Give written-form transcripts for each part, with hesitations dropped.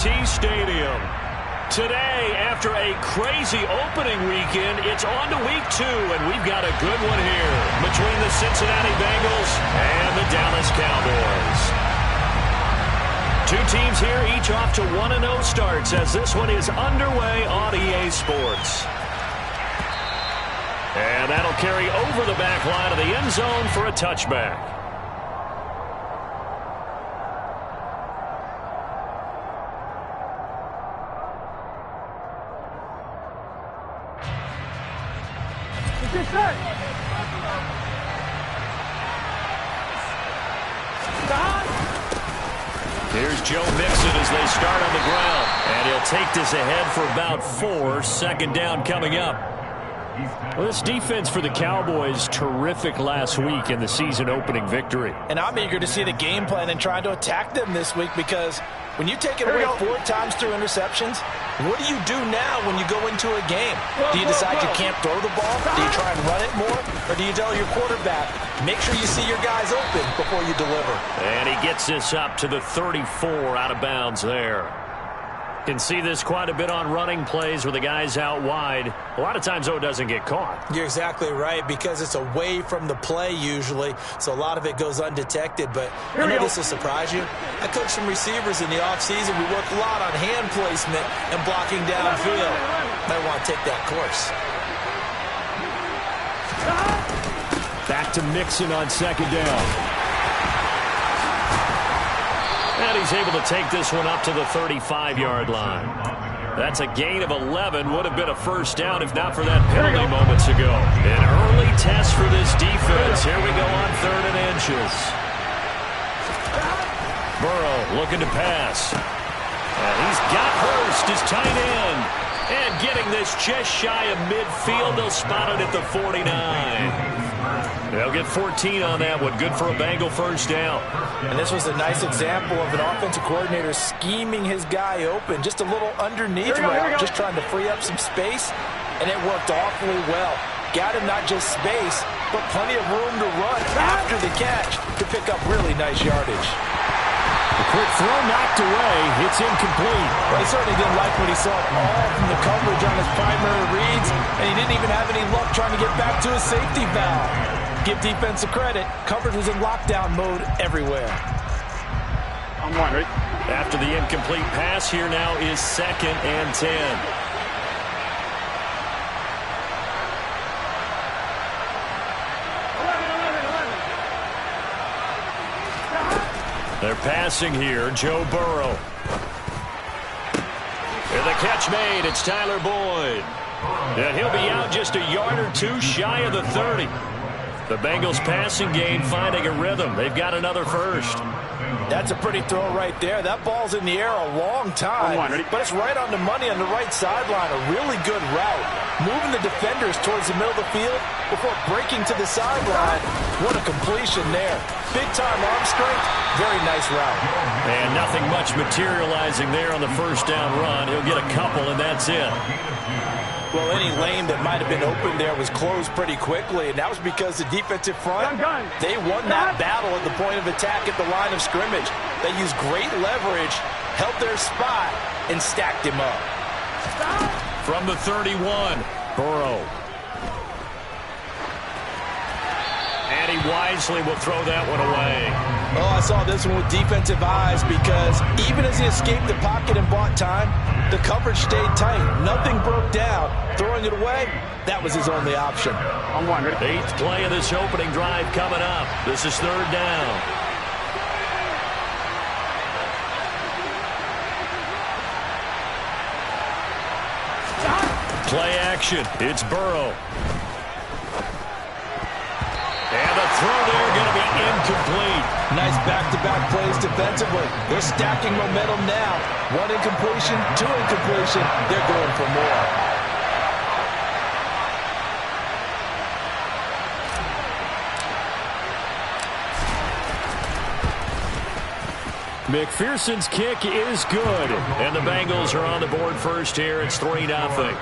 Stadium. Today, after a crazy opening weekend, it's on to week 2, and we've got a good one here between the Cincinnati Bengals and the Dallas Cowboys. Two teams here, each off to 1-0 starts as this one is underway on EA Sports. And that'll carry over the back line of the end zone for a touchback. Here's Joe Mixon as they start on the ground. And he'll take this ahead for about 4. Second down coming up. Well, this defense for the Cowboys, terrific last week in the season opening victory. And I'm eager to see the game plan and trying to attack them this week, because when you take it away 4 times through interceptions, what do you do now when you go into a game? Do you decide you can't throw the ball? Do you try and run it more? Or do you tell your quarterback, make sure you see your guys open before you deliver? And he gets this up to the 34 out of bounds there. Can see this quite a bit on running plays where the guy's out wide. A lot of times, though, it doesn't get caught. You're exactly right, because it's away from the play usually, so a lot of it goes undetected. But I know this will surprise you. I coach some receivers in the offseason. We work a lot on hand placement and blocking downfield. Might want to take that course. Back to Mixon on second down. And he's able to take this one up to the 35-yard line. That's a gain of 11. Would have been a first down if not for that penalty moments ago. An early test for this defense. Here we go on 3rd and inches. Burrow looking to pass. And he's got Hurst, his tight end. And getting this just shy of midfield. They'll spot it at the 49. They'll get 14 on that one. Good for a Bengal first down. And this was a nice example of an offensive coordinator scheming his guy open. Just a little underneath route, just trying to free up some space. And it worked awfully well. Got him not just space, but plenty of room to run after the catch to pick up really nice yardage. The quick throw knocked away. It's incomplete. Well, he certainly didn't like what he saw all from the coverage on his primary reads, and he didn't even have any luck trying to get back to his safety valve. Give defensive credit. Coverage was in lockdown mode everywhere. I'm one, right? After the incomplete pass, here now is 2nd and 10. They're passing here. Joe Burrow. And the catch made. It's Tyler Boyd. And he'll be out just a yard or 2 shy of the 30. The Bengals passing game finding a rhythm. They've got another first. That's a pretty throw right there. That ball's in the air a long time, but it's right on the money on the right sideline. A really good route. Moving the defenders towards the middle of the field before breaking to the sideline. What a completion there. Big-time arm strength. Very nice route. And nothing much materializing there on the first down run. He'll get a couple, and that's it. Well, any lane that might have been open there was closed pretty quickly, and that was because the defensive front, they won that battle at the point of attack at the line of scrimmage. They used great leverage, held their spot, and stacked him up. From the 31, Burrow. And he wisely will throw that one away. Oh, I saw this one with defensive eyes, because even as he escaped the pocket and bought time, the coverage stayed tight. Nothing broke down. Throwing it away, that was his only option. I'm one, ready? 8th play of this opening drive coming up. This is 3rd down. Play action. It's Burrow. And the throw there going to be incomplete. Nice back-to-back plays defensively. They're stacking momentum now. 1 incompletion, 2 incompletion. They're going for more. McPherson's kick is good. And the Bengals are on the board first here. It's 3-0.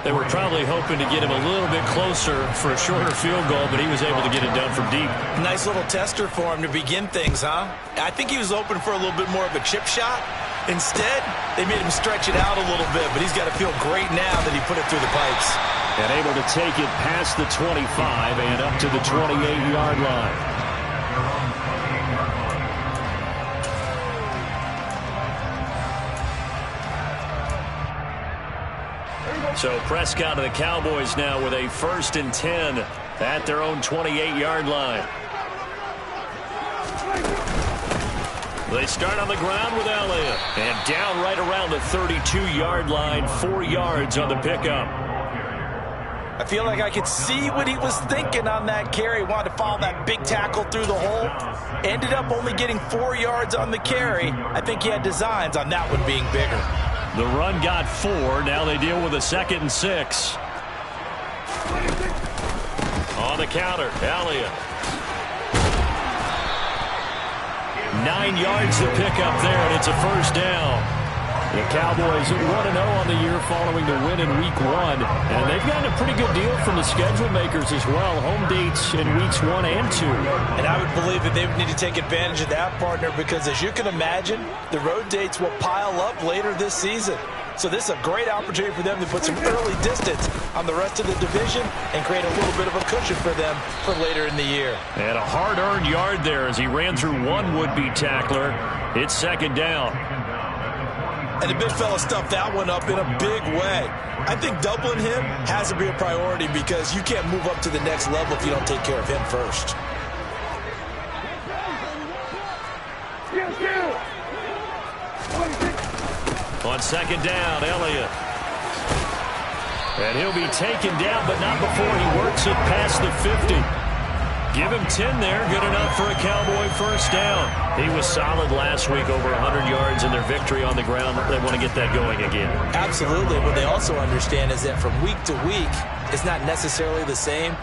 They were probably hoping to get him a little bit closer for a shorter field goal, but he was able to get it done from deep. Nice little tester for him to begin things, huh? I think he was open for a little bit more of a chip shot, Instead, they made him stretch it out a little bit, but he's got to feel great now that he put it through the pipes. And able to take it past the 25 and up to the 28-yard line. So Prescott and the Cowboys now with a 1st and 10 at their own 28-yard line. They start on the ground with Elliott. And down right around the 32-yard line, 4 yards on the pickup. I feel like I could see what he was thinking on that carry. Wanted to follow that big tackle through the hole. Ended up only getting 4 yards on the carry. I think he had designs on that one being bigger. The run got 4. Now they deal with a 2nd and 6. On the counter, Elliott. 9 yards to pick up there, and it's a 1st down. The Cowboys 1-0 on the year following the win in Week 1. And they've gotten a pretty good deal from the schedule makers as well. Home dates in Weeks 1 and 2. And I would believe that they would need to take advantage of that, partner, because as you can imagine, the road dates will pile up later this season. So this is a great opportunity for them to put some early distance on the rest of the division and create a little bit of a cushion for them for later in the year. And a hard-earned yard there as he ran through one would-be tackler. It's 2nd down. And the big fella stuffed that one up in a big way. I think doubling him has to be a priority because you can't move up to the next level if you don't take care of him first. On 2nd down, Elliott. And he'll be taken down, but not before he works it past the 50. Give him 10 there. Good enough for a Cowboy 1st down. He was solid last week, over 100 yards in their victory on the ground. They want to get that going again. Absolutely. What they also understand is that from week to week, it's not necessarily the same,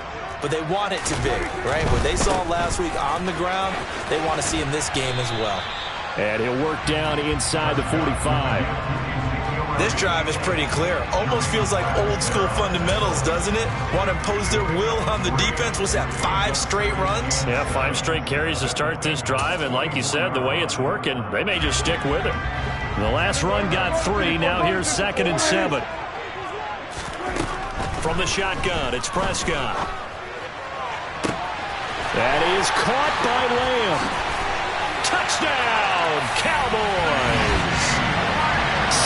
but they want it to be, right? What they saw last week on the ground, they want to see in this game as well. And he'll work down inside the 45. This drive is pretty clear. Almost feels like old school fundamentals, doesn't it? Want to impose their will on the defense. Was that 5 straight runs? Yeah, 5 straight carries to start this drive. And like you said, the way it's working, they may just stick with it. The last run got 3. Now here's 2nd and 7. From the shotgun, it's Prescott. That is caught by Lamb. Touchdown, Cowboys!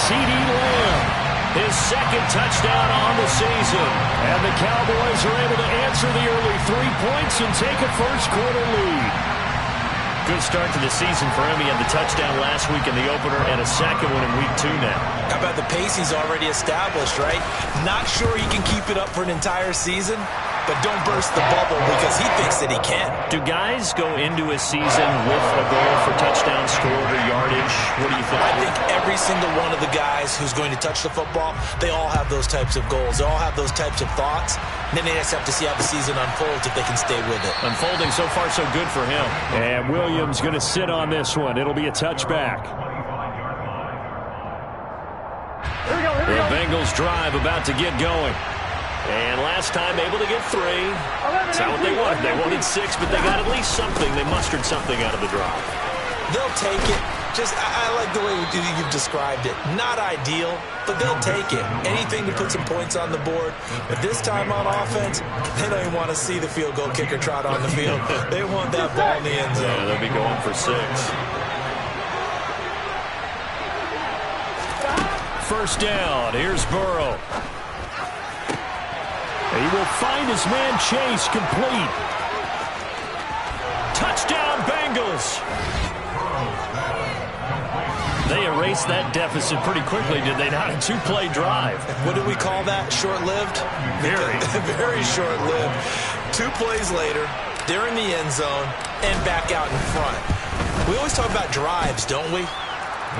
C.D. Lamb, his 2nd touchdown on the season. And the Cowboys are able to answer the early 3 points and take a first-quarter lead. Good start to the season for him. He had the touchdown last week in the opener and a second one in Week 2 now. How about the pace he's already established, right? Not sure he can keep it up for an entire season, but don't burst the bubble because he thinks that he can. Do guys go into a season with a goal for touchdown scored or yardage? What do you think? I think every single one of the guys who's going to touch the football, they all have those types of goals. They all have those types of thoughts. And then they just have to see how the season unfolds if they can stay with it. Unfolding so far so good for him. And Williams going to sit on this one. It'll be a touchback. The Bengals drive about to get going. And last time able to get 3. That's not what they wanted. They wanted 6, but they got at least something. They mustered something out of the drive. They'll take it. I like the way you've described it. Not ideal, but they'll take it. Anything to put some points on the board. But this time on offense, they don't even want to see the field goal kicker trot on the field. They want that ball in the end zone. Yeah, they'll be going for 6. 1st down. Here's Burrow. He will find his man Chase complete. Touchdown, Bengals. They erased that deficit pretty quickly, did they not? A 2-play drive. What do we call that? Short-lived? Very. Very short-lived. 2 plays later, they're in the end zone and back out in front. We always talk about drives, don't we?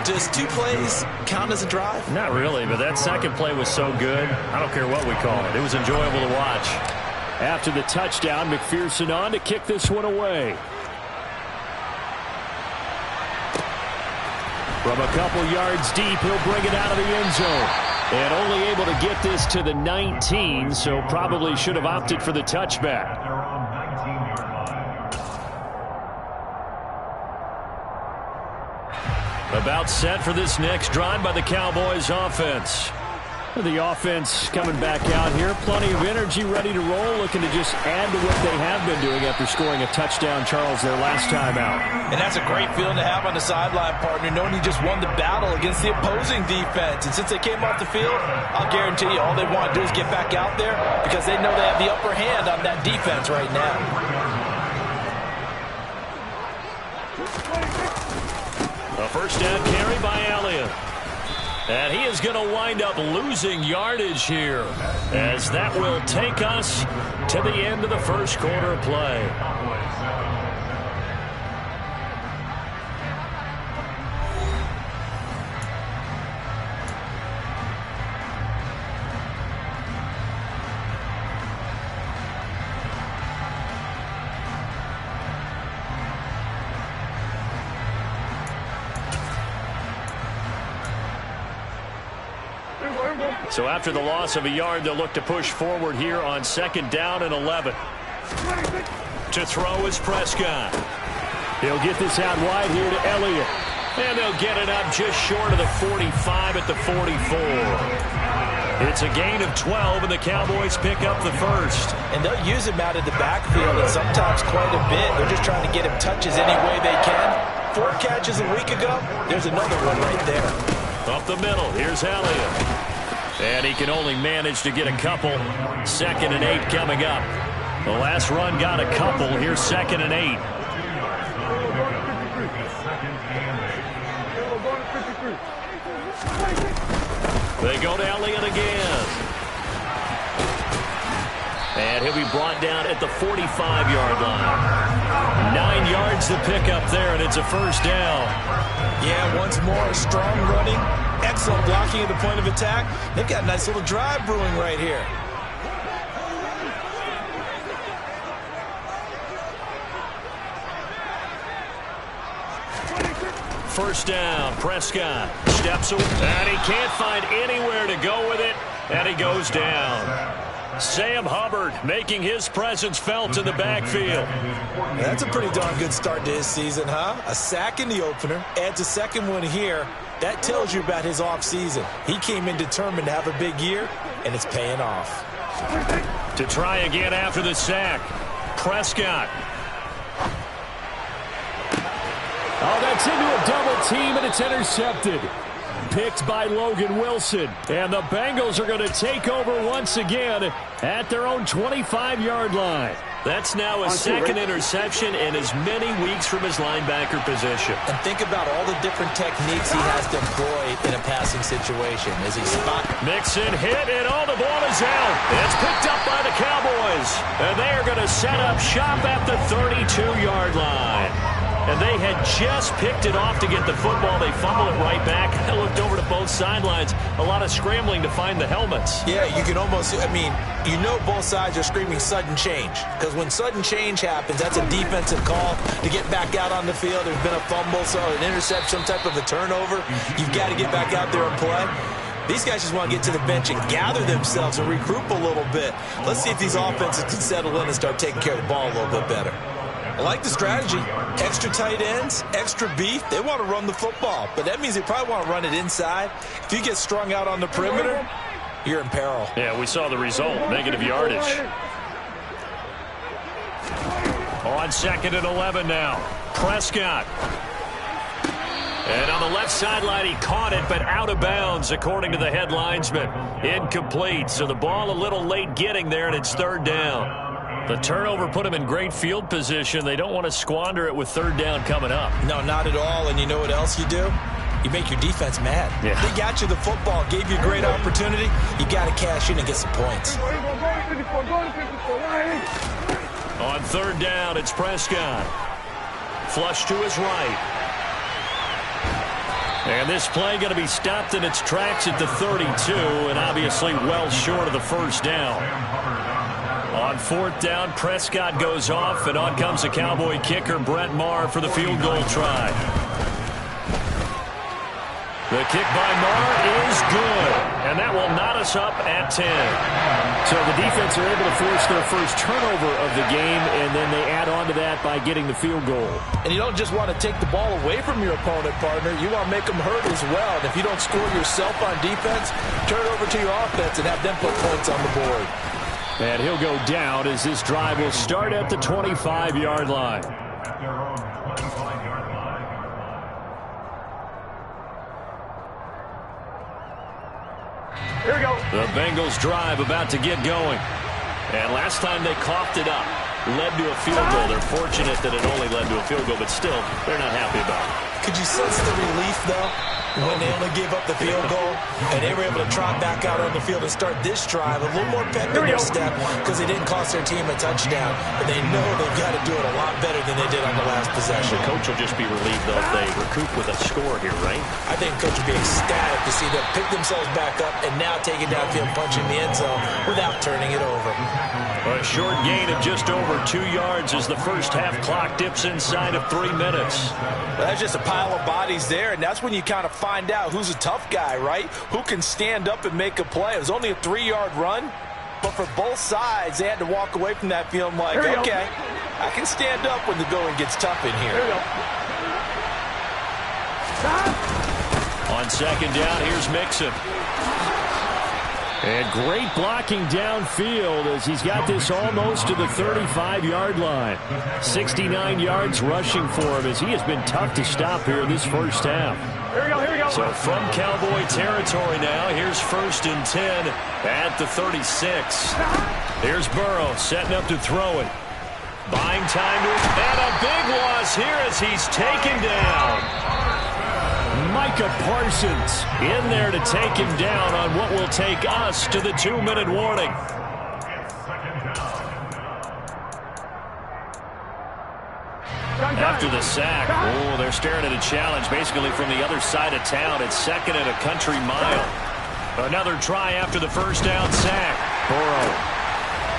Does 2 plays count as a drive? Not really, but that 2nd play was so good, I don't care what we call it. It was enjoyable to watch. After the touchdown, McPherson on to kick this one away. From a couple yards deep, he'll bring it out of the end zone. And only able to get this to the 19, so probably should have opted for the touchback. About set for this next drive by the Cowboys offense. The offense coming back out here. Plenty of energy, ready to roll, looking to just add to what they have been doing after scoring a touchdown, Charles, their last time out. And that's a great feeling to have on the sideline, partner, knowing you just won the battle against the opposing defense. And since they came off the field, I'll guarantee you all they want to do is get back out there because they know they have the upper hand on that defense right now. A first down carry by Elliott. And he is going to wind up losing yardage here, as that will take us to the end of the first quarter of play. So after the loss of a yard, they'll look to push forward here on 2nd down and 11. To throw is Prescott. He'll get this out wide here to Elliott. And they'll get it up just short of the 45 at the 44. It's a gain of 12, and the Cowboys pick up the first. And they'll use him out of the backfield, and sometimes quite a bit. They're just trying to get him touches any way they can. 4 catches a week ago. There's another one right there. Up the middle, here's Elliott. And he can only manage to get a couple. 2nd and 8 coming up. The last run got a couple. Here's 2nd and 8. They go to Elliott again. And he'll be brought down at the 45-yard line. 9 yards to pick up there, and it's a first down. Yeah, once more, strong running, excellent blocking at the point of attack. They've got a nice little drive brewing right here. First down, Prescott steps away, and he can't find anywhere to go with it, and he goes down. Sam Hubbard making his presence felt in the backfield. That's a pretty darn good start to his season, huh? A sack in the opener, adds a second one here. That tells you about his offseason. He came in determined to have a big year, and it's paying off. To try again after the sack, Prescott. Oh, that's into a double team, and it's intercepted. Picked by Logan Wilson. And the Bengals are going to take over once again at their own 25-yard line. That's now a second interception in as many weeks from his linebacker position. And think about all the different techniques he has to employ in a passing situation. As he spot. Mixon hit, and all the ball is out. It's picked up by the Cowboys. And they are going to set up shop at the 32-yard line. And they had just picked it off to get the football. They fumble it right back. I looked over to both sidelines. A lot of scrambling to find the helmets. Yeah, you can almost, you know both sides are screaming sudden change. Because when sudden change happens, that's a defensive call to get back out on the field. There's been a fumble, so an interception, some type of a turnover. You've got to get back out there and play. These guys just want to get to the bench and gather themselves and regroup a little bit. Let's see if these offenses can settle in and start taking care of the ball a little bit better. I like the strategy. Extra tight ends, extra beef. They want to run the football, but that means they probably want to run it inside. If you get strung out on the perimeter, you're in peril. Yeah, we saw the result. Negative yardage. On 2nd and 11 now. Prescott. And on the left sideline, he caught it, but out of bounds, according to the head linesman. Incomplete. So the ball a little late getting there, and it's 3rd down. The turnover put him in great field position. They don't want to squander it with 3rd down coming up. No, not at all. And you know what else you do? You make your defense mad. Yeah. They got you the football, gave you a great opportunity. You got to cash in and get some points. On 3rd down, it's Prescott. Flush to his right. And this play going to be stopped in its tracks at the 32, and obviously well short of the first down. On 4th down, Prescott goes off, and on comes the Cowboy kicker, Brett Maher, for the field goal try. The kick by Marr is good, and that will knot us up at 10. So the defense are able to force their first turnover of the game, and then they add on to that by getting the field goal. And you don't just want to take the ball away from your opponent, partner. You want to make them hurt as well. And if you don't score yourself on defense, turn it over to your offense and have them put points on the board. And he'll go down as this drive will start at the 25-yard line. Here we go. The Bengals drive about to get going. And last time they coughed it up, led to a field goal. They're fortunate that it only led to a field goal, but still, they're not happy about it. Could you sense the relief, though, when they only gave up the field goal and they were able to trot back out on the field and start this drive a little more pep in their step because they didn't cost their team a touchdown. But they know they've got to do it a lot better than they did on the last possession. The coach will just be relieved, though, if they recoup with a score here, right? I think coach will be ecstatic to see them pick themselves back up and now take it downfield, punching the end zone without turning it over. A short gain of just over 2 yards as the first half clock dips inside of 3 minutes. Well, that's just a pile of bodies there, and that's when you kind of find out who's a tough guy, right? Who can stand up and make a play. It was only a 3-yard run, but for both sides, they had to walk away from that feeling like, okay, I can stand up when the going gets tough in here. On second down, here's Mixon. And great blocking downfield as he's got this almost to the 35-yard line. 69 yards rushing for him as he has been tough to stop here in this first half. Here we go, here we go. So from Cowboy territory now, here's 1st and 10 at the 36. Here's Burrow setting up to throw it. Buying time to it, and a big loss here as he's taken down. Micah Parsons in there to take him down on what will take us to the 2-minute warning. After the sack, they're staring at a challenge basically from the other side of town. It's 2nd and a country mile. Another try after the first down sack. Burrow.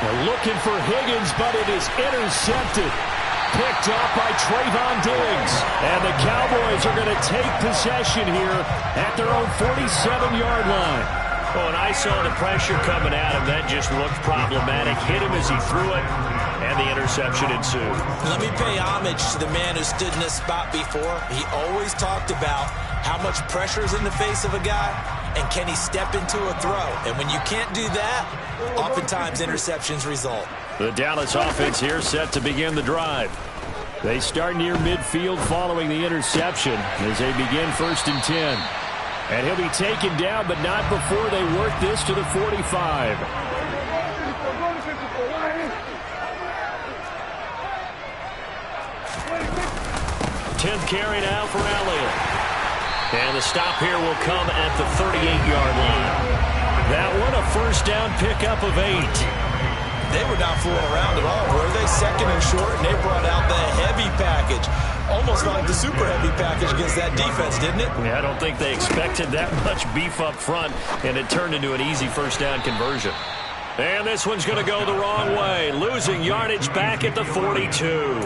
They're looking for Higgins, but it is intercepted. Picked up by Trayvon Diggs. And the Cowboys are going to take possession here at their own 47-yard line. Well, and I saw the pressure coming at him. That just looked problematic. Hit him as he threw it, and the interception ensued. Let me pay homage to the man who stood in this spot before. He always talked about how much pressure is in the face of a guy, and can he step into a throw. And when you can't do that, oftentimes interceptions result. The Dallas offense here set to begin the drive. They start near midfield following the interception as they begin 1st and 10. And he'll be taken down, but not before they work this to the 45. 10th carry now for Elliott. And the stop here will come at the 38-yard line. That one a first down pickup of 8. They were not fooling around at all, were they? 2nd and short, and they brought out the heavy package. Almost like the super heavy package against that defense, didn't it? Yeah, I don't think they expected that much beef up front, and it turned into an easy first down conversion. And this one's going to go the wrong way, losing yardage back at the 42.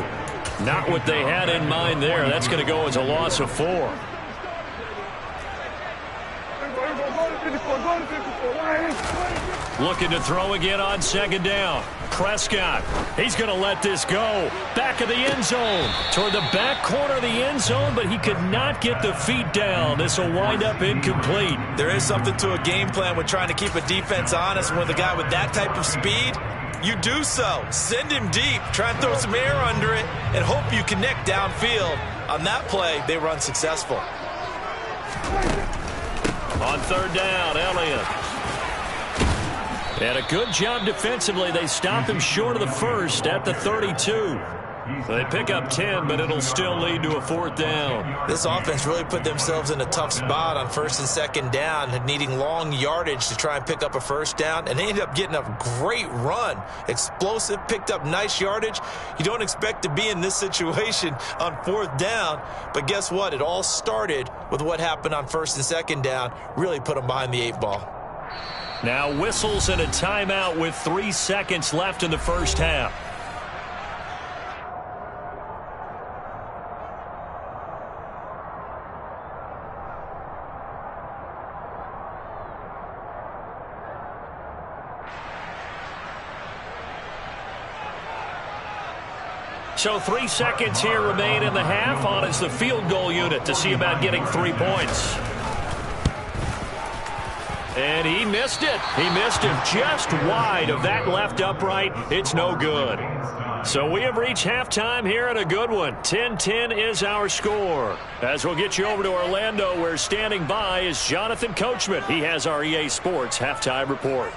Not what they had in mind there. That's going to go as a loss of 4. Looking to throw again on 2nd down. Prescott, he's going to let this go. Back of the end zone. Toward the back corner of the end zone, but he could not get the feet down. This will wind up incomplete. There is something to a game plan with trying to keep a defense honest. With a guy with that type of speed, you do so. Send him deep. Try and throw some air under it and hope you connect downfield. On that play, they were unsuccessful. On 3rd down, Elliott. And a good job defensively. They stop him short of the first at the 32. They pick up 10, but it'll still lead to a 4th down. This offense really put themselves in a tough spot on 1st and 2nd down, needing long yardage to try and pick up a first down, and they ended up getting a great run. Explosive, picked up nice yardage. You don't expect to be in this situation on 4th down, but guess what? It all started with what happened on 1st and 2nd down. Really put them behind the 8 ball. Now whistles and a timeout with 3 seconds left in the first half. So 3 seconds here remain in the half. On is the field goal unit to see about getting 3 points. And he missed it. He missed it just wide of that left upright. It's no good. So we have reached halftime here in a good one. 10-10 is our score. As we'll get you over to Orlando, where standing by is Jonathan Coachman. He has our EA Sports halftime report.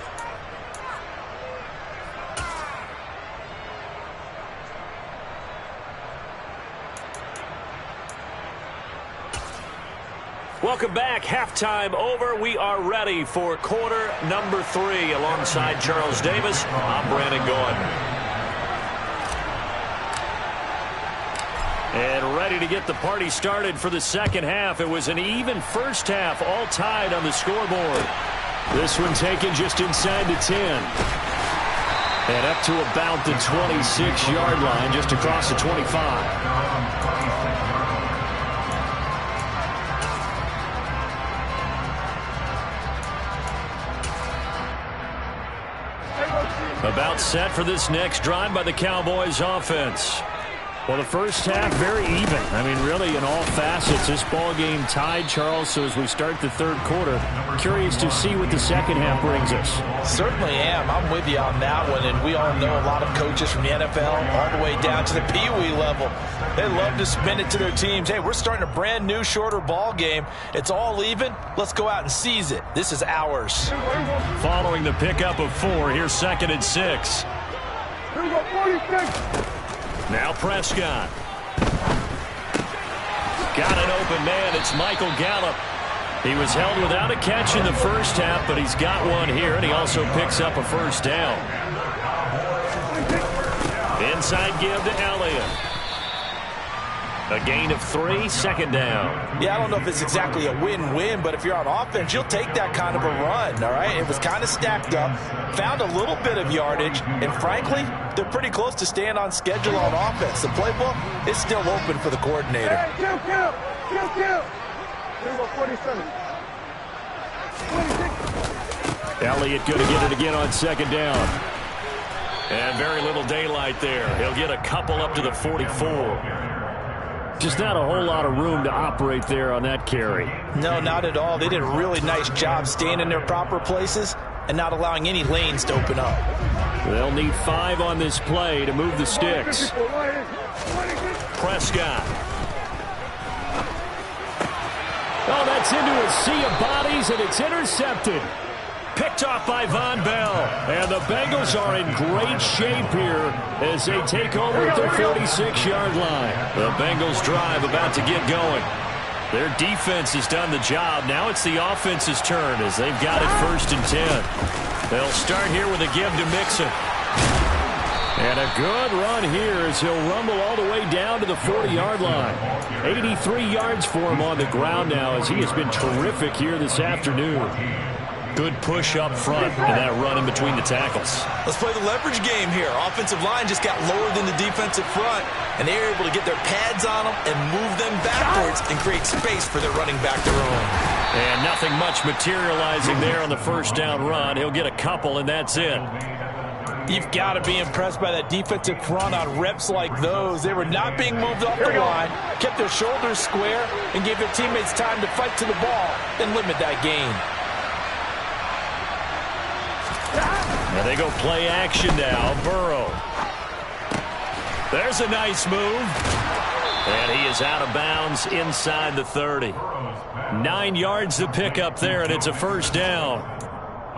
Welcome back. Halftime over. We are ready for quarter number 3. Alongside Charles Davis, I'm Brandon Gaudin. And ready to get the party started for the second half. It was an even first half, all tied on the scoreboard. This one taken just inside the 10. And up to about the 26-yard line, just across the 25. About set for this next drive by the Cowboys offense. Well, the first half, very even. I mean, really, in all facets, this ball game tied, Charles. So as we start the third quarter, curious to see what the second half brings us. Certainly am. I'm with you on that one. And we all know a lot of coaches from the NFL all the way down to the Pee-wee level. They love to spin it to their teams. Hey, we're starting a brand new, shorter ball game. It's all even. Let's go out and seize it. This is ours. Following the pickup of 4, here's 2nd and 6. Here we go, 46. Now Prescott. Got an open man. It's Michael Gallup. He was held without a catch in the first half, but he's got one here, and he also picks up a first down. Inside give to Elliott. A gain of 3, 2nd down. Yeah, I don't know if it's exactly a win-win, but if you're on offense, you'll take that kind of a run, all right? It was kind of stacked up, found a little bit of yardage, and frankly, they're pretty close to staying on schedule on offense. The playbook is still open for the coordinator. Hey, kill. Here we go, 47. 26. Elliott going to get it again on 2nd down. And very little daylight there. He'll get a couple up to the 44. Just not a whole lot of room to operate there on that carry. No, not at all. They did a really nice job staying in their proper places and not allowing any lanes to open up. They'll need 5 on this play to move the sticks. Prescott. Oh, that's into a sea of bodies, and it's intercepted. Picked off by Von Bell. And the Bengals are in great shape here as they take over at their 46-yard line. The Bengals drive about to get going. Their defense has done the job. Now it's the offense's turn as they've got it 1st and 10. They'll start here with a give to Mixon. And a good run here as he'll rumble all the way down to the 40-yard line. 83 yards for him on the ground now as he has been terrific here this afternoon. Good push up front and that run in between the tackles. Let's play the leverage game here. Offensive line just got lower than the defensive front, and they were able to get their pads on them and move them backwards and create space for their running back to run. And nothing much materializing there on the first down run. He'll get a couple, and that's it. You've got to be impressed by that defensive front on reps like those. They were not being moved off the line, kept their shoulders square, and gave their teammates time to fight to the ball and limit that gain. And they go play action now. Burrow. There's a nice move. And he is out of bounds inside the 30. 9 yards to pick up there, and it's a first down.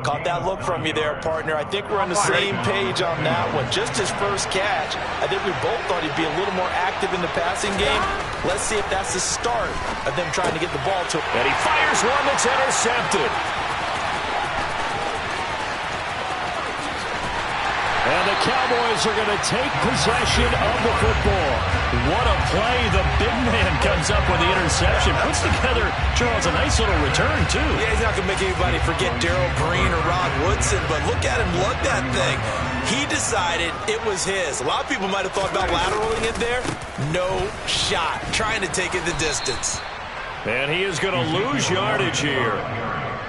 Caught that look from you there, partner. I think we're on the same page on that one. Just his first catch. I think we both thought he'd be a little more active in the passing game. Let's see if that's the start of them trying to get the ball to him. And he fires one that's intercepted. And the Cowboys are going to take possession of the football. What a play. The big man comes up with the interception. Puts together, Charles, a nice little return, too. Yeah, he's not going to make anybody forget Darrell Green or Rod Woodson, but look at him lug that thing. He decided it was his. A lot of people might have thought about lateraling it there. No shot. Trying to take it the distance. And he is going to lose yardage here.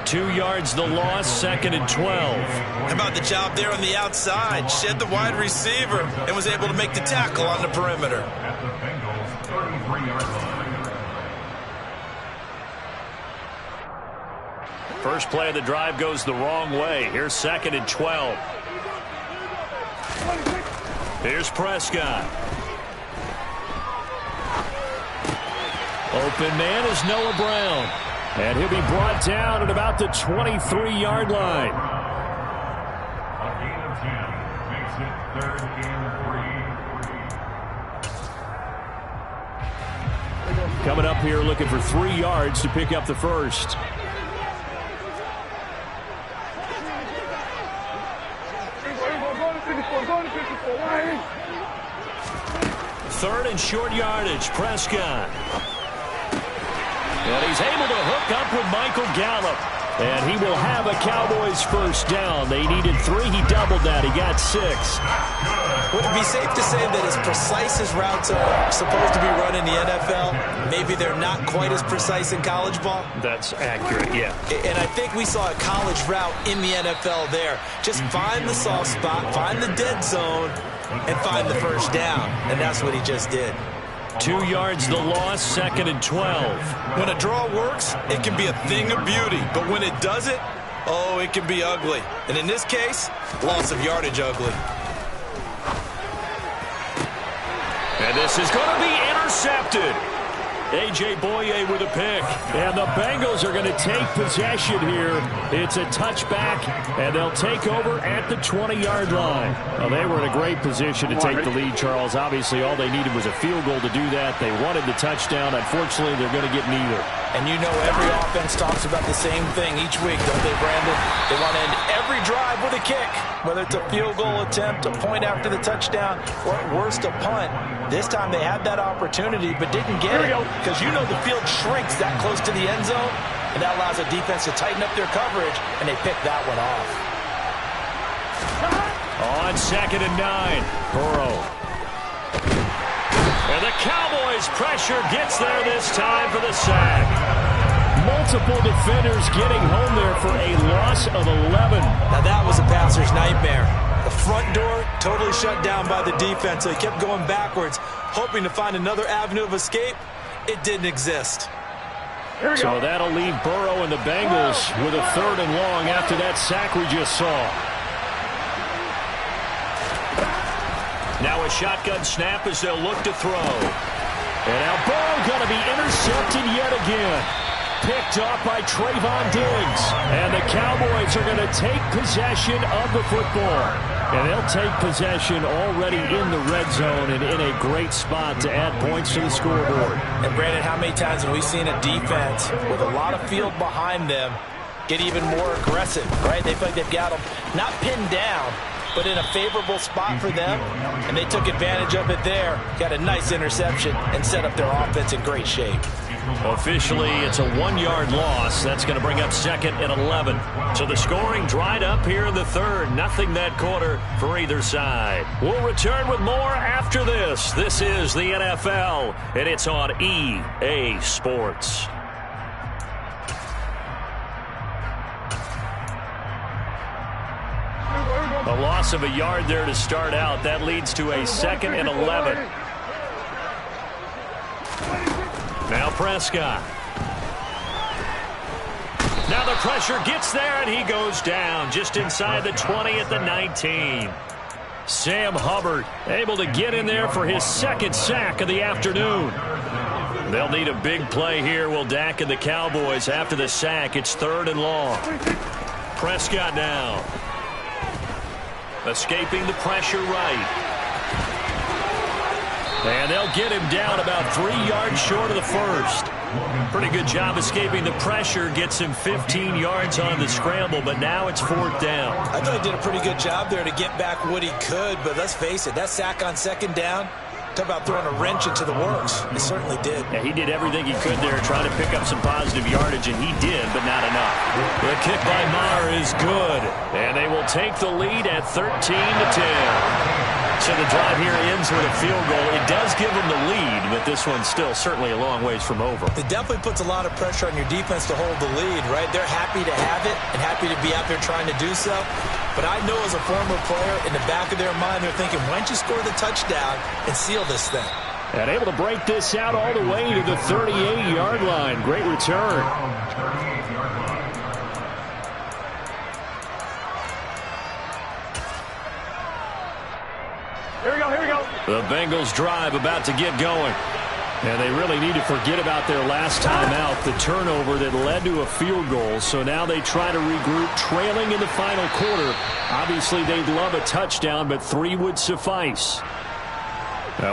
2 yards the loss, 2nd and 12. How about the job there on the outside? Shed the wide receiver and was able to make the tackle on the perimeter. First play of the drive goes the wrong way. Here's 2nd and 12. Here's Prescott. Open man is Noah Brown. And he'll be brought down at about the 23-yard line. A gain of 10 makes it 3rd and 3. Coming up here looking for 3 yards to pick up the first. Third and short yardage, Prescott. And he's able to hook up with Michael Gallup. And he will have a Cowboys first down. They needed 3. He doubled that. He got 6. Would it be safe to say that as precise as routes are supposed to be run in the NFL, maybe they're not quite as precise in college ball? That's accurate, yeah. And I think we saw a college route in the NFL there. Just find the soft spot, find the dead zone, and find the first down. And that's what he just did. 2 yards the loss, 2nd and 12. When a draw works, it can be a thing of beauty. But when it doesn't, oh, it can be ugly. And in this case, loss of yardage ugly. And this is going to be intercepted. A.J. Boye with a pick. And the Bengals are going to take possession here. It's a touchback, and they'll take over at the 20-yard line. Well, they were in a great position to take the lead, Charles. Obviously, all they needed was a field goal to do that. They wanted the touchdown. Unfortunately, they're going to get neither. And you know every offense talks about the same thing each week, don't they, Brandon? They want to end every drive with a kick, whether it's a field goal attempt, a point after the touchdown, or at worst a punt. This time they had that opportunity but didn't get it because you know the field shrinks that close to the end zone, and that allows a defense to tighten up their coverage, and they picked that one off. On 2nd and 9, Burrow. And the Cowboys' pressure gets there this time for the sack. Multiple defenders getting home there for a loss of 11. Now that was a passer's nightmare. The front door totally shut down by the defense, so he kept going backwards, hoping to find another avenue of escape. It didn't exist. So that'll leave Burrow and the Bengals with a 3rd and long after that sack we just saw. Now a shotgun snap as they'll look to throw. And now Burrow going to be intercepted yet again. Picked off by Trayvon Diggs. And the Cowboys are going to take possession of the football. And they'll take possession already in the red zone and in a great spot to add points to the scoreboard. And Brandon, how many times have we seen a defense with a lot of field behind them get even more aggressive, right? They feel like they've got them not pinned down, but in a favorable spot for them, and they took advantage of it there, got a nice interception, and set up their offense in great shape. Officially, it's a 1-yard loss. That's going to bring up 2nd and 11. So the scoring dried up here in the 3rd. Nothing that quarter for either side. We'll return with more after this. This is the NFL, and it's on EA Sports. A loss of a yard there to start out. That leads to a 2nd and 11. Now Prescott. Now the pressure gets there, and he goes down just inside the 20 at the 19. Sam Hubbard able to get in there for his 2nd sack of the afternoon. They'll need a big play here, will Dak and the Cowboys. After the sack, it's 3rd and long. Prescott now. Escaping the pressure right. And they'll get him down about 3 yards short of the first. Pretty good job escaping the pressure. Gets him 15 yards on the scramble, but now it's 4th down. I thought he did a pretty good job there to get back what he could, but let's face it, that sack on 2nd down, talk about throwing a wrench into the works. He certainly did. Yeah, he did everything he could there, trying to pick up some positive yardage, and he did, but not enough. The kick by Maher is good, and they will take the lead at 13-10. So the drive here ends with a field goal. It does give them the lead, but this one's still certainly a long ways from over. It definitely puts a lot of pressure on your defense to hold the lead, right? They're happy to have it and happy to be out there trying to do so. But I know as a former player, in the back of their mind, they're thinking, why don't you score the touchdown and seal this thing? And able to break this out all the way to the 38-yard line. Great return. Here we go, here we go. The Bengals drive about to get going. And they really need to forget about their last time out, the turnover that led to a field goal. So now they try to regroup, trailing in the final quarter. Obviously, they'd love a touchdown, but 3 would suffice.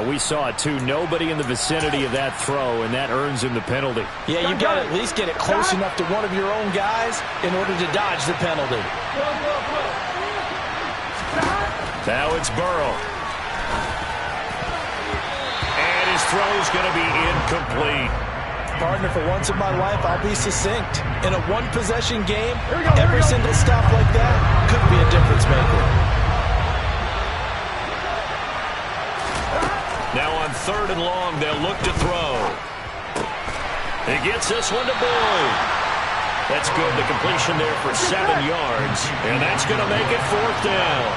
We saw it, too. Nobody in the vicinity of that throw, and that earns him the penalty. Yeah, you've got to at least get it close enough to one of your own guys in order to dodge the penalty. Now it's Burrow. And his throw's going to be incomplete. Partner, for once in my life, I'll be succinct. In a one-possession game, every single stop like that could be a difference maker. Now on 3rd and long, they'll look to throw. He gets this one to Boyd. That's good. The completion there for 7 yards. And that's going to make it 4th down.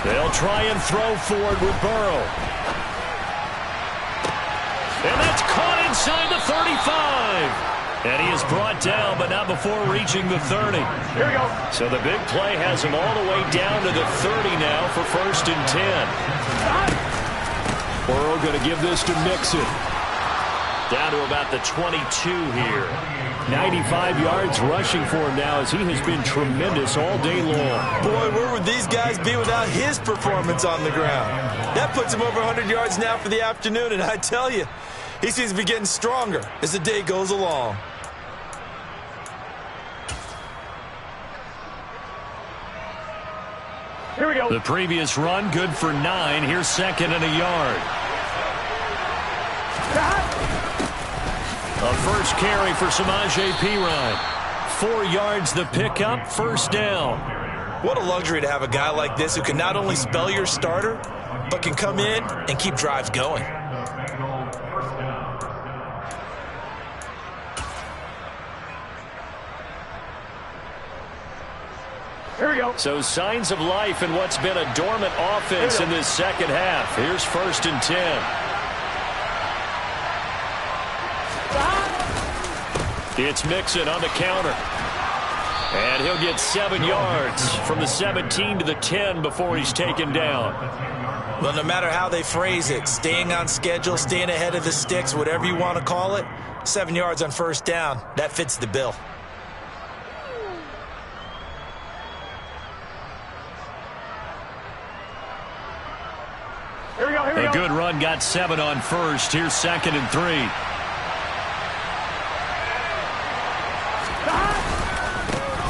They'll try and throw forward with Burrow. And that's caught inside the 35. And he is brought down, but not before reaching the 30. Here we go. So the big play has him all the way down to the 30 now for 1st and 10. Burrow going to give this to Mixon. Down to about the 22 here. 95 yards rushing for him now as he has been tremendous all day long. Boy, where would these guys be without his performance on the ground? That puts him over 100 yards now for the afternoon, and I tell you, he seems to be getting stronger as the day goes along. Here we go. The previous run, good for 9. Here's 2nd and a yard. A first carry for Samaje Perine. 4 yards the pickup, 1st down. What a luxury to have a guy like this who can not only spell your starter, but can come in and keep drives going. Here we go. So signs of life in what's been a dormant offense in this 2nd half. Here's 1st and 10. It's Mixon on the counter. And he'll get 7 yards from the 17 to the 10 before he's taken down. Well, no matter how they phrase it, staying on schedule, staying ahead of the sticks, whatever you want to call it, 7 yards on 1st down, that fits the bill. Here we go, here we go. A good run got 7 on 1st. Here's 2nd and 3.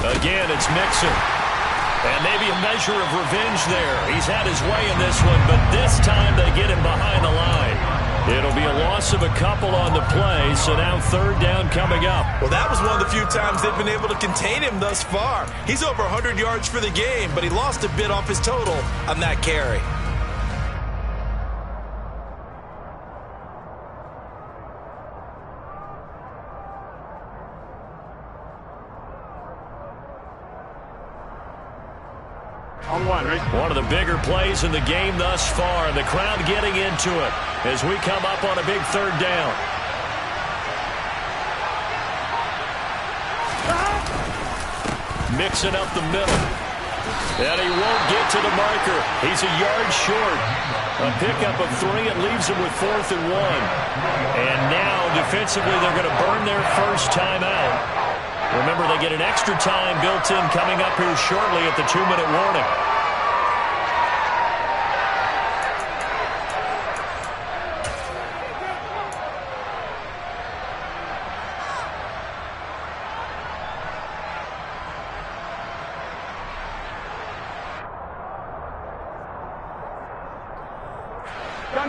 Again, it's Mixon. And maybe a measure of revenge there. He's had his way in this one, but this time they get him behind the line. It'll be a loss of a couple on the play, so now 3rd down coming up. Well, that was one of the few times they've been able to contain him thus far. He's over 100 yards for the game, but he lost a bit off his total on that carry. On 1, right? One of the bigger plays in the game thus far, and the crowd getting into it as we come up on a big 3rd down. Mixing up the middle. And he won't get to the marker. He's a yard short. A pickup of 3. It leaves him with 4th and 1. And now, defensively, they're going to burn their first time out. Remember, they get an extra time built in coming up here shortly at the 2-minute warning.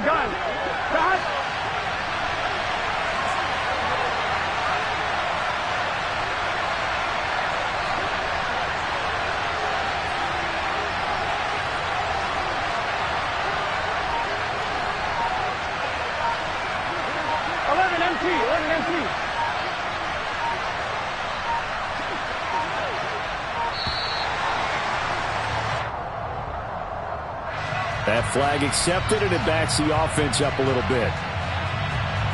Gun. Cut. That flag accepted, and it backs the offense up a little bit.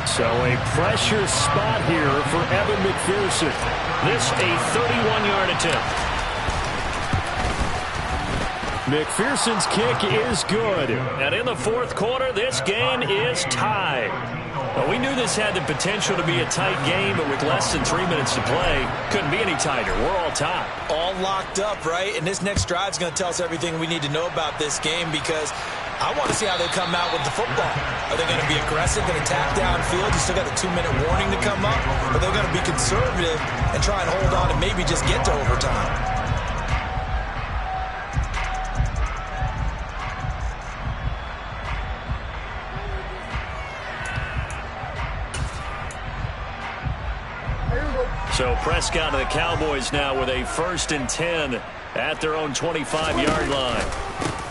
So a pressure spot here for Evan McPherson. This a 31-yard attempt. McPherson's kick is good. And in the fourth quarter, this game is tied. Well, we knew this had the potential to be a tight game, but with less than 3 minutes to play, couldn't be any tighter. We're all tied. All locked up, right? And this next drive is going to tell us everything we need to know about this game, because I want to see how they come out with the football. Are they going to be aggressive and attack downfield? You still got a 2-minute warning to come up? Or are they going to be conservative and try and hold on and maybe just get to overtime? So Prescott and the Cowboys now with a 1st and 10 at their own 25-yard line.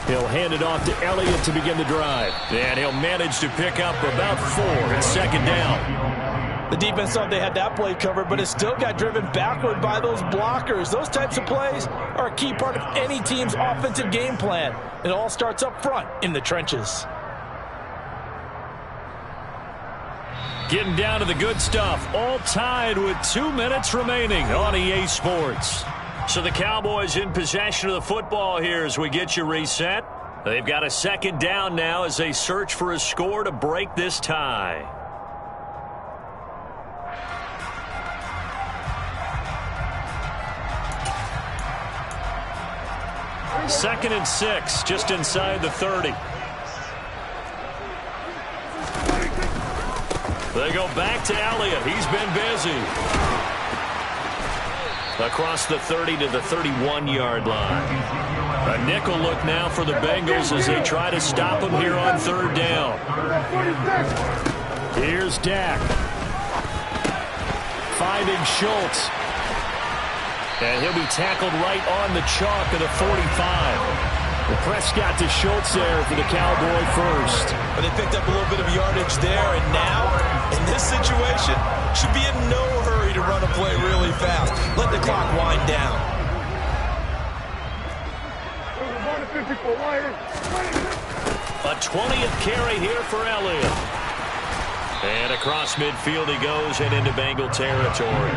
He'll hand it off to Elliott to begin the drive. And he'll manage to pick up about 4 at 2nd down. The defense thought they had that play covered, but it still got driven backward by those blockers. Those types of plays are a key part of any team's offensive game plan. It all starts up front in the trenches. Getting down to the good stuff. All tied with 2 minutes remaining on EA Sports. So the Cowboys in possession of the football here as we get you reset. They've got a 2nd down now as they search for a score to break this tie. Second and 6, just inside the 30. They go back to Elliott. He's been busy. Across the 30 to the 31-yard line. A nickel look now for the Bengals as they try to stop him here on 3rd down. Here's Dak. Finding Schultz. And he'll be tackled right on the chalk of the 45. Prescott to Schultz there for the Cowboy first. But they picked up a little bit of yardage there, and now, in this situation, should be in no hurry to run a play really fast. Let the clock wind down. A 20th carry here for Elliott. And across midfield he goes and into Bengal territory.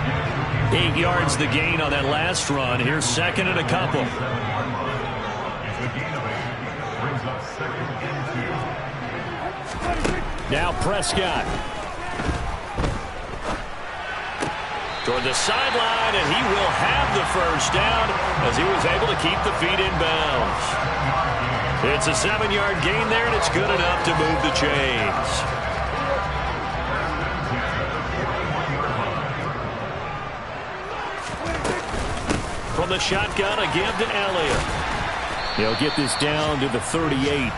8 yards the gain on that last run. Here's 2nd and a couple. Now Prescott. Toward the sideline, and he will have the 1st down as he was able to keep the feet in bounds. It's a 7-yard gain there, and it's good enough to move the chains. From the shotgun, a give to Elliott. He'll get this down to the 38.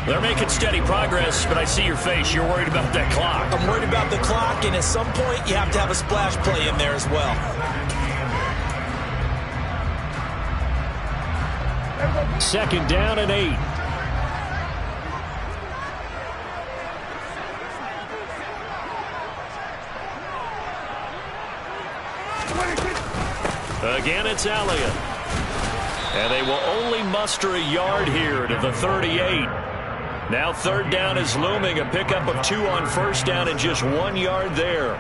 They're making steady progress, but I see your face. You're worried about that clock. I'm worried about the clock, and at some point, you have to have a splash play in there as well. 2nd down and 8. Again, it's Elliott. And they will only muster a yard here to the 38. Now 3rd down is looming. A pickup of 2 on 1st down and just 1 yard there.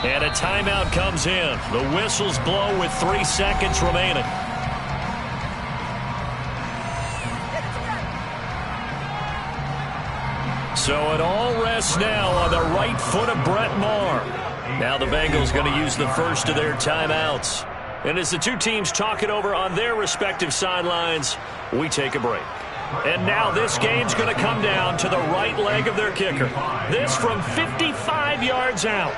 And a timeout comes in. The whistles blow with 3 seconds remaining. So it all rests now on the right foot of Brett Maher. Now the Bengals going to use the first of their timeouts. And as the two teams talk it over on their respective sidelines, we take a break. And now this game's going to come down to the right leg of their kicker. This from 55 yards out.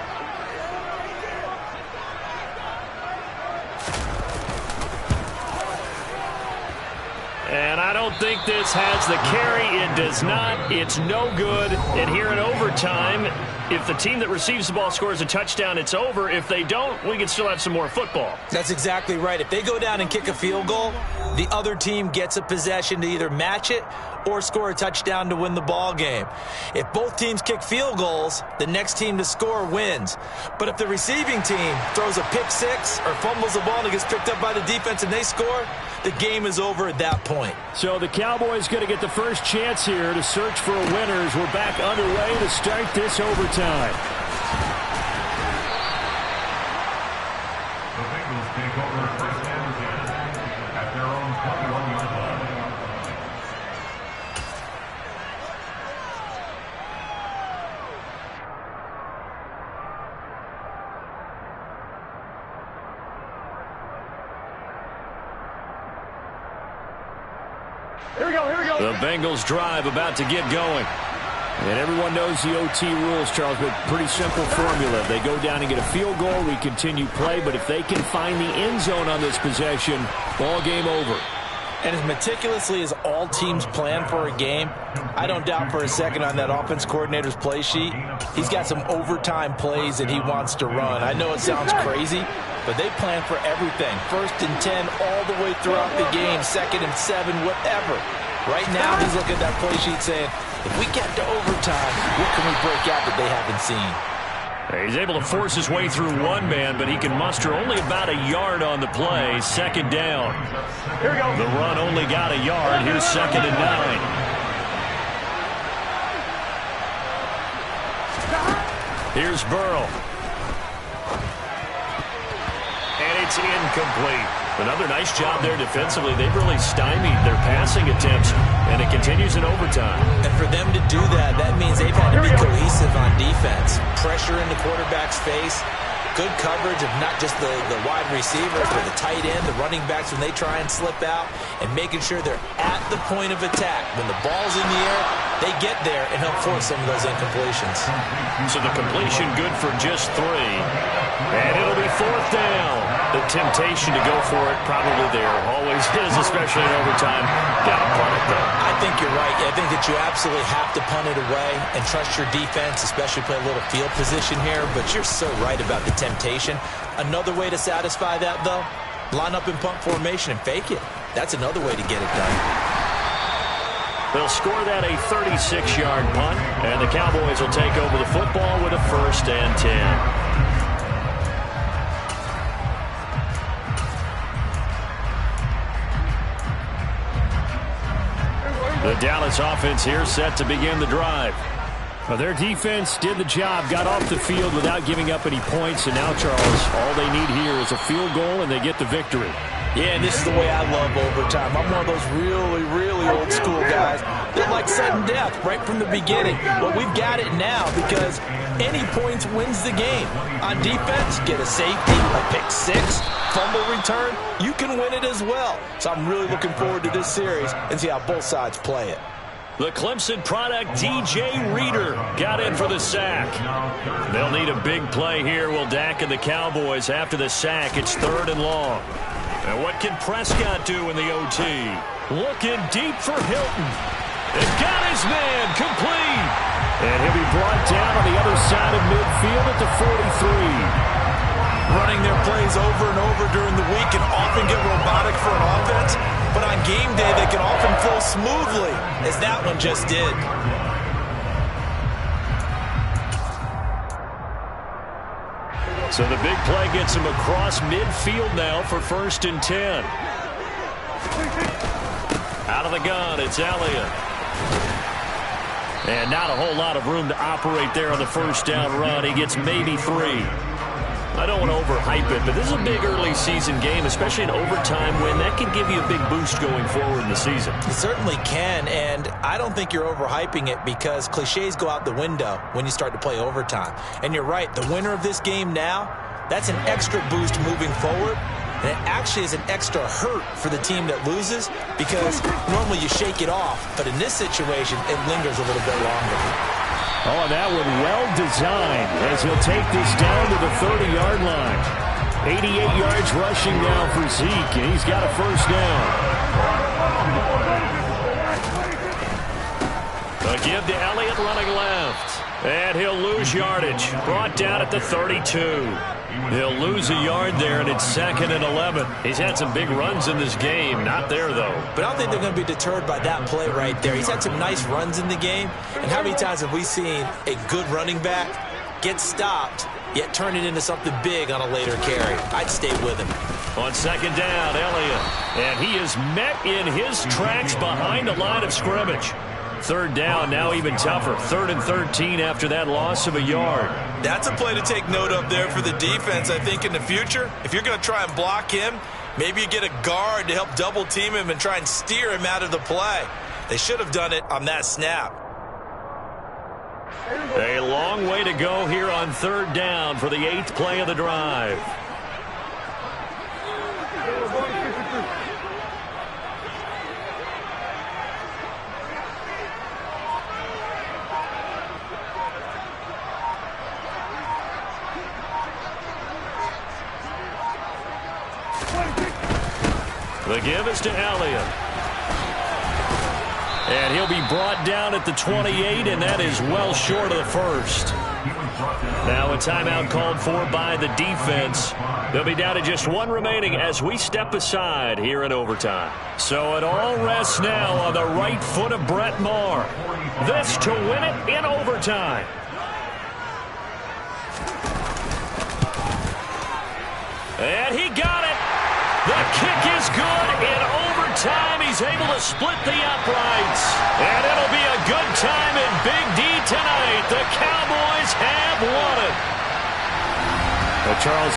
And I don't think this has the carry. It does not. It's no good. And here in overtime, if the team that receives the ball scores a touchdown, it's over. If they don't, we can still have some more football. That's exactly right. If they go down and kick a field goal, the other team gets a possession to either match it or score a touchdown to win the ball game. If both teams kick field goals, the next team to score wins. But if the receiving team throws a pick six or fumbles the ball and it gets picked up by the defense and they score, the game is over at that point. So the Cowboys going to get the first chance here to search for a winner as we're back underway to start this overtime. The Bengals take over first and 10 at their own 21-yard line. Here we go, here we go. The Bengals drive about to get going. And everyone knows the OT rules, Charles, but pretty simple formula. They go down and get a field goal, we continue play, but if they can find the end zone on this possession, ball game over. And as meticulously as all teams plan for a game, I don't doubt for a second on that offense coordinator's play sheet, he's got some overtime plays that he wants to run. I know it sounds crazy, but they plan for everything. 1st and 10 all the way throughout the game, 2nd and 7, whatever. Right now, he's looking at that play sheet saying, if we get to overtime, what can we break out that they haven't seen? He's able to force his way through one man, but he can muster only about a yard on the play. 2nd down. Here we go. The run only got a yard. Here's 2nd and 9. Here's Burrow. And it's incomplete. Another nice job there defensively. They've really stymied their passing attempts, and it continues in overtime. And for them to do that, that means they've had to be cohesive on defense. Pressure in the quarterback's face. Good coverage of not just the wide receivers, but the tight end, the running backs when they try and slip out, and making sure they're at the point of attack. When the ball's in the air, they get there and help force some of those incompletions. So the completion good for just 3. And it'll be 4th down. The temptation to go for it probably there. Always is, especially in overtime. Got to punt it, though. I think you're right. I think that you absolutely have to punt it away and trust your defense, especially play a little field position here. But you're so right about the temptation. Another way to satisfy that, though, line up in punt formation and fake it. That's another way to get it done. They'll score that a 36-yard punt, and the Cowboys will take over the football with a 1st and 10. The Dallas offense here set to begin the drive. Well, their defense did the job, got off the field without giving up any points, and now, Charles, all they need here is a field goal, and they get the victory. Yeah, and this is the way I love overtime. I'm one of those really, really old school guys that like sudden death right from the beginning. But we've got it now because any points wins the game. On defense, get a safety, a pick six, fumble return, you can win it as well. So I'm really looking forward to this series and see how both sides play it. The Clemson product, DJ Reader, got in for the sack. They'll need a big play here, will Dak and the Cowboys. After the sack, it's 3rd and long. And what can Prescott do in the OT? Looking deep for Hilton. And got his man complete. And he'll be brought down on the other side of midfield at the 43. Running their plays over and over during the week can often get robotic for an offense, but on game day they can often flow smoothly, as that one just did. So the big play gets him across midfield now for 1st and 10. Out of the gun, it's Elliott. And not a whole lot of room to operate there on the 1st down run. He gets maybe 3. I don't want to overhype it, but this is a big early season game, especially an overtime win. That can give you a big boost going forward in the season. It certainly can, and I don't think you're overhyping it because cliches go out the window when you start to play overtime. And you're right, the winner of this game now, that's an extra boost moving forward, and it actually is an extra hurt for the team that loses because normally you shake it off, but in this situation, it lingers a little bit longer. Oh, that one well designed as he'll take this down to the 30-yard line. 88 yards rushing now for Zeke, and he's got a first down. A give to Elliott running left. And he'll lose yardage. Brought down at the 32. He'll lose a yard there, and it's 2nd and 11. He's had some big runs in this game. Not there, though. But I don't think they're going to be deterred by that play right there. He's had some nice runs in the game. And how many times have we seen a good running back get stopped, yet turn it into something big on a later carry? I'd stay with him. On 2nd down, Elliott. And he is met in his tracks behind the line of scrimmage. 3rd down, now even tougher. 3rd and 13 after that loss of a yard. That's a play to take note of there for the defense, I think, in the future. If you're going to try and block him, maybe you get a guard to help double team him and try and steer him out of the play. They should have done it on that snap. A long way to go here on 3rd down for the 8th play of the drive. The give is to Elliott. And he'll be brought down at the 28, and that is well short of the first. Now a timeout called for by the defense. They'll be down to just 1 remaining as we step aside here in overtime. So it all rests now on the right foot of Brett Maher. This to win it in overtime. And he got it. The kick is good. In overtime, he's able to split the uprights. And it'll be a good time in Big D tonight. The Cowboys have won it. Charles